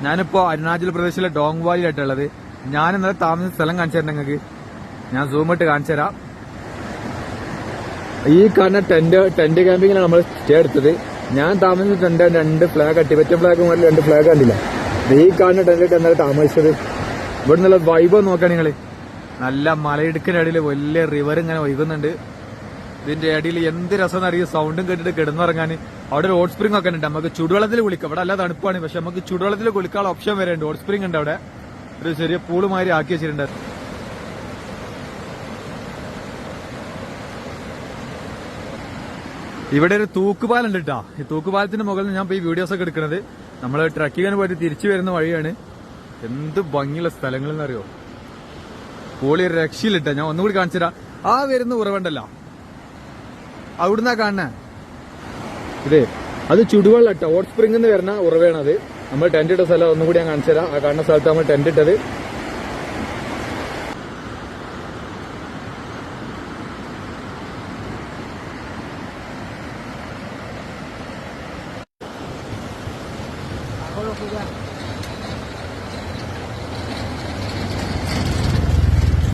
ഞാനിപ്പോ അരുണാചൽ പ്രദേശിലെ ഡോങ് വാലിയിലായിട്ടുള്ളത്. ഞാൻ ഇന്നലെ താമസിച്ച സ്ഥലം കാണിച്ചു തരാം നിങ്ങൾക്ക്. ഞാൻ സൂം ഇട്ട് കാണിച്ചു തരാം. ഈ കാണുന്ന ടെന്റ് ക്യാമ്പിങ്ങിലാണ് നമ്മൾ സ്റ്റേ എടുത്തത്. ഞാൻ താമസിച്ച ടെന്റ് 2 ഫ്ലാഗ് ടിബറ്റൻ ഫ്ലാഗ് മുതൽ 2 ഫ്ലാഗ് കണ്ടില്ല. ഈ കാണുന്ന ടെന്റിട്ട് എന്നാലും താമസിച്ചത്. ഇവിടെ നിന്നുള്ള വൈബ് നോക്കാൻ നിങ്ങൾ. നല്ല മലയിടുക്കിന്റെ അടിയിൽ വലിയ റിവർ ഇങ്ങനെ ഒഴുകുന്നുണ്ട്. ഇതിന്റെ അടിയിൽ എന്ത് രസം അറിയും. സൗണ്ടും കേട്ടിട്ട് കിടന്നുറങ്ങാൻ. അവിടെ ഒരു ഹോട്ട് സ്പ്രിംഗ് ഒക്കെ ഉണ്ട്. നമുക്ക് ചുടുവെള്ളത്തിൽ കുളിക്കാം. ഇവിടെ അല്ല തണുപ്പാണ്, പക്ഷെ നമുക്ക് ചുടുവെള്ളത്തിൽ കുളിക്കാനുള്ള ഓപ്ഷൻ വരെ ഉണ്ട്. ഹോട്ട് സ്പ്രിംഗ് ഉണ്ട് അവിടെ. ഒരു ചെറിയ പൂള് മാതിരി ആക്കി വെച്ചിട്ടുണ്ട്. ഇവിടെ ഒരു തൂക്കുപാലുണ്ട് കേട്ടോ. ഈ തൂക്കുപാലത്തിന്റെ മുകളിൽ ഞാൻ ഈ വീഡിയോസ് ഒക്കെ എടുക്കുന്നത്. നമ്മൾ ട്രക്കിങ്ങിന് പോയിട്ട് തിരിച്ചു വരുന്ന വഴിയാണ്. എന്ത് ഭംഗിയുള്ള സ്ഥലങ്ങൾ എന്നറിയോ. പോളി രക്ഷയിലിട്ട. ഞാൻ ഒന്നുകൂടി കാണിച്ചു തരാം. ആ വരുന്ന ഉറവുണ്ടല്ലോ, അവിടുന്നാ കാണുന്നേ. ഇതേ അത് ചുടുവെള്ളം ഇട്ട ഹോട്ട് സ്പ്രിംഗിൽ നിന്ന് വരുന്ന ഉറവയാണ് അത്. നമ്മൾ ടെന്റ് ഇട്ട സ്ഥലം ഒന്നുകൂടി ഞാൻ കാണിച്ചു തരാം. ആ കാണുന്ന സ്ഥലത്ത് നമ്മൾ ടെന്റ് ഇട്ടത്.